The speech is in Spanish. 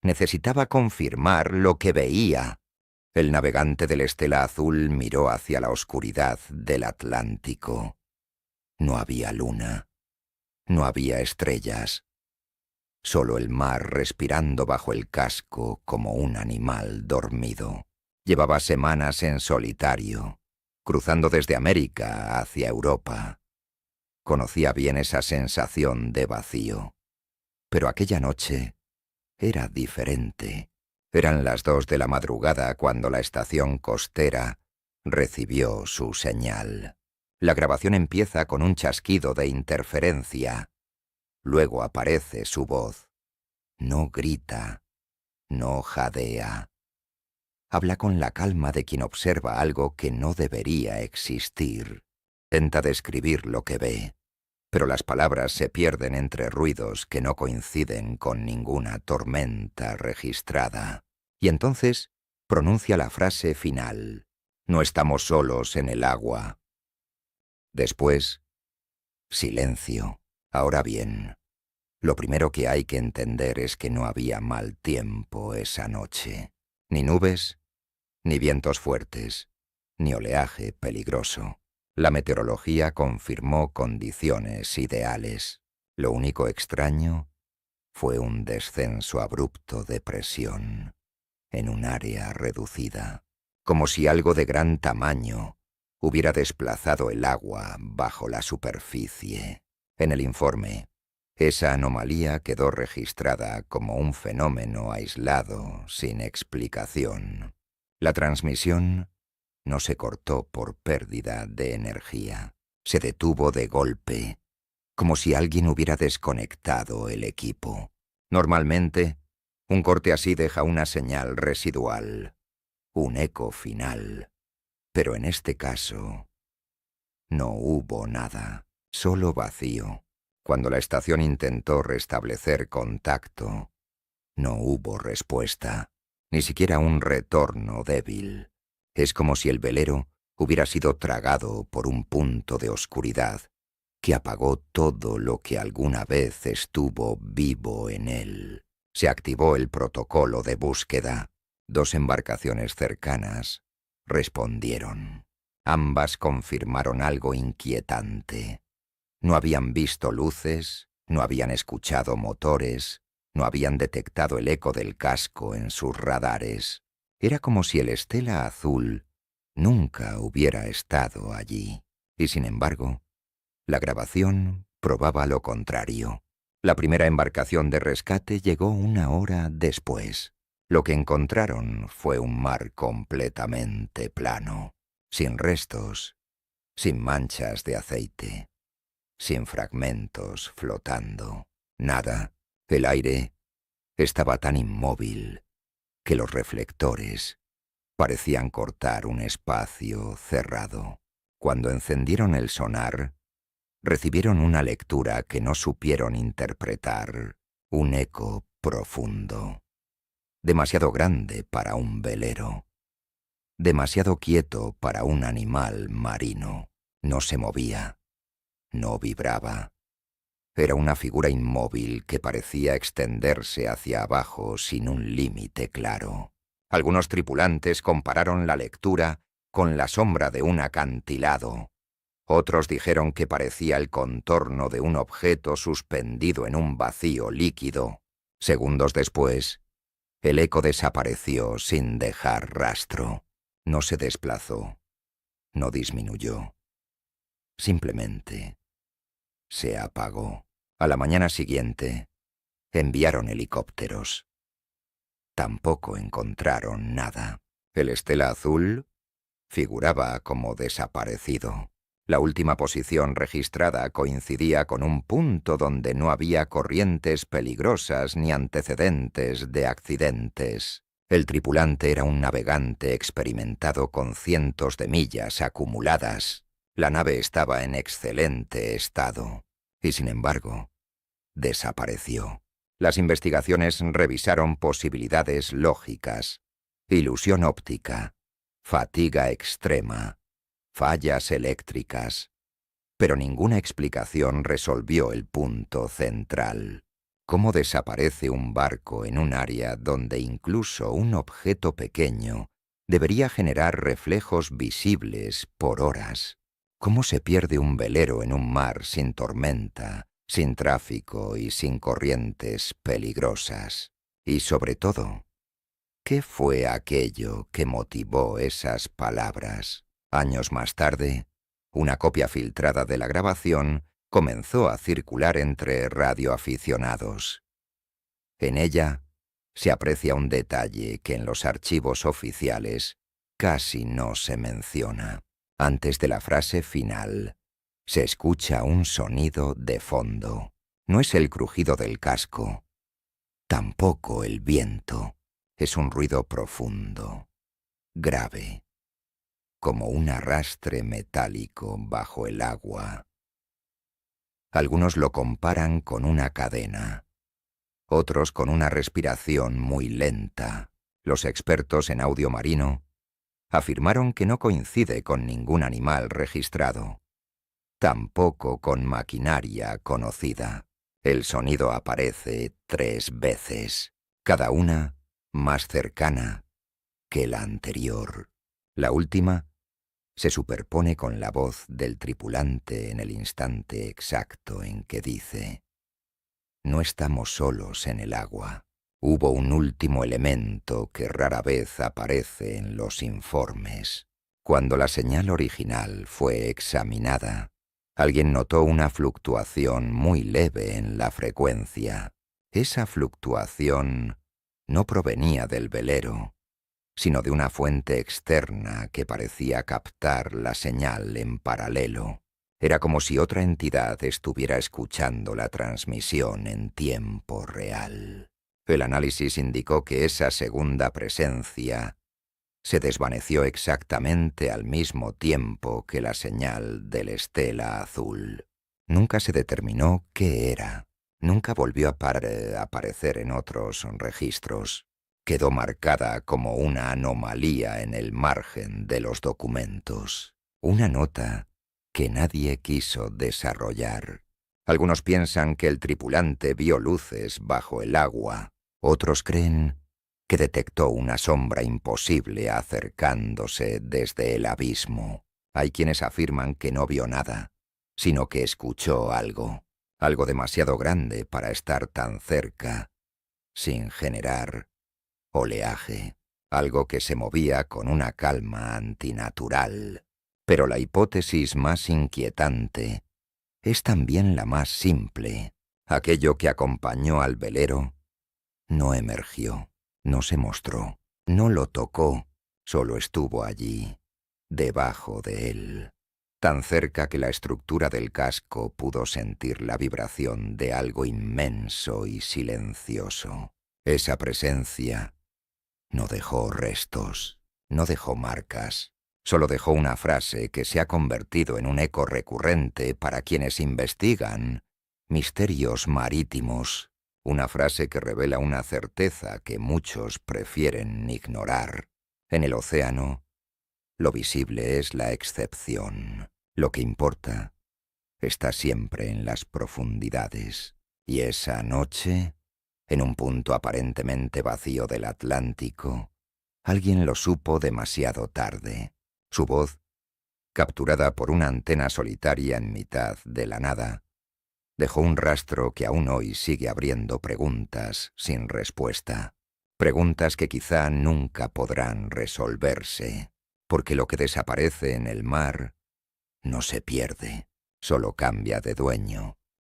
Necesitaba confirmar lo que veía. El navegante del Estela Azul miró hacia la oscuridad del Atlántico. No había luna. No había estrellas. Solo el mar respirando bajo el casco como un animal dormido. Llevaba semanas en solitario, cruzando desde América hacia Europa. Conocía bien esa sensación de vacío. Pero aquella noche era diferente. Eran las 2 de la madrugada cuando la estación costera recibió su señal. La grabación empieza con un chasquido de interferencia. Luego aparece su voz. No grita, no jadea. Habla con la calma de quien observa algo que no debería existir. Intenta describir lo que ve, pero las palabras se pierden entre ruidos que no coinciden con ninguna tormenta registrada. Y entonces pronuncia la frase final. No estamos solos en el agua. Después, silencio. Ahora bien, lo primero que hay que entender es que no había mal tiempo esa noche. Ni nubes, ni vientos fuertes, ni oleaje peligroso. La meteorología confirmó condiciones ideales. Lo único extraño fue un descenso abrupto de presión en un área reducida, como si algo de gran tamaño hubiera desplazado el agua bajo la superficie. En el informe, esa anomalía quedó registrada como un fenómeno aislado, sin explicación. La transmisión no se cortó por pérdida de energía. Se detuvo de golpe, como si alguien hubiera desconectado el equipo. Normalmente, un corte así deja una señal residual, un eco final. Pero en este caso, no hubo nada, solo vacío. Cuando la estación intentó restablecer contacto, no hubo respuesta, ni siquiera un retorno débil. Es como si el velero hubiera sido tragado por un punto de oscuridad que apagó todo lo que alguna vez estuvo vivo en él. Se activó el protocolo de búsqueda. 2 embarcaciones cercanas respondieron. Ambas confirmaron algo inquietante. No habían visto luces, no habían escuchado motores, no habían detectado el eco del casco en sus radares. Era como si el Estela Azul nunca hubiera estado allí. Y sin embargo, la grabación probaba lo contrario. La primera embarcación de rescate llegó 1 hora después. Lo que encontraron fue un mar completamente plano, sin restos, sin manchas de aceite, sin fragmentos flotando. Nada. El aire estaba tan inmóvil que los reflectores parecían cortar un espacio cerrado. Cuando encendieron el sonar, recibieron una lectura que no supieron interpretar, un eco profundo, demasiado grande para un velero, demasiado quieto para un animal marino. No se movía, no vibraba. Era una figura inmóvil que parecía extenderse hacia abajo sin un límite claro. Algunos tripulantes compararon la lectura con la sombra de un acantilado. Otros dijeron que parecía el contorno de un objeto suspendido en un vacío líquido. Segundos después, el eco desapareció sin dejar rastro. No se desplazó, no disminuyó. Simplemente se apagó. A la mañana siguiente, enviaron helicópteros. Tampoco encontraron nada. El Estela Azul figuraba como desaparecido. La última posición registrada coincidía con un punto donde no había corrientes peligrosas ni antecedentes de accidentes. El tripulante era un navegante experimentado con cientos de millas acumuladas. La nave estaba en excelente estado. Y sin embargo, desapareció. Las investigaciones revisaron posibilidades lógicas, ilusión óptica, fatiga extrema, fallas eléctricas, pero ninguna explicación resolvió el punto central. cómo desaparece un barco en un área donde incluso un objeto pequeño debería generar reflejos visibles por horas. Cómo se pierde un velero en un mar sin tormenta, sin tráfico y sin corrientes peligrosas. Y sobre todo, ¿qué fue aquello que motivó esas palabras? Años más tarde, una copia filtrada de la grabación comenzó a circular entre radioaficionados. En ella se aprecia un detalle que en los archivos oficiales casi no se menciona. Antes de la frase final, se escucha un sonido de fondo. No es el crujido del casco, tampoco el viento. Es un ruido profundo, grave, como un arrastre metálico bajo el agua. Algunos lo comparan con una cadena, otros con una respiración muy lenta. Los expertos en audio marino afirmaron que no coincide con ningún animal registrado, tampoco con maquinaria conocida. El sonido aparece 3 veces, cada una más cercana que la anterior. La última se superpone con la voz del tripulante en el instante exacto en que dice: «No estamos solos en el agua». Hubo un último elemento que rara vez aparece en los informes. Cuando la señal original fue examinada, alguien notó una fluctuación muy leve en la frecuencia. Esa fluctuación no provenía del velero, sino de una fuente externa que parecía captar la señal en paralelo. Era como si otra entidad estuviera escuchando la transmisión en tiempo real. El análisis indicó que esa segunda presencia se desvaneció exactamente al mismo tiempo que la señal del Estela Azul. Nunca se determinó qué era. Nunca volvió a aparecer en otros registros. Quedó marcada como una anomalía en el margen de los documentos. Una nota que nadie quiso desarrollar. Algunos piensan que el tripulante vio luces bajo el agua. Otros creen que detectó una sombra imposible acercándose desde el abismo. Hay quienes afirman que no vio nada, sino que escuchó algo demasiado grande para estar tan cerca, sin generar oleaje, algo que se movía con una calma antinatural. Pero la hipótesis más inquietante es también la más simple. Aquello que acompañó al velero no emergió, no se mostró, no lo tocó, solo estuvo allí, debajo de él, tan cerca que la estructura del casco pudo sentir la vibración de algo inmenso y silencioso. Esa presencia no dejó restos, no dejó marcas, solo dejó una frase que se ha convertido en un eco recurrente para quienes investigan misterios marítimos. Una frase que revela una certeza que muchos prefieren ignorar. En el océano, lo visible es la excepción. Lo que importa está siempre en las profundidades. Y esa noche, en un punto aparentemente vacío del Atlántico, alguien lo supo demasiado tarde. Su voz, capturada por una antena solitaria en mitad de la nada, dejó un rastro que aún hoy sigue abriendo preguntas sin respuesta. Preguntas que quizá nunca podrán resolverse, porque lo que desaparece en el mar no se pierde, solo cambia de dueño.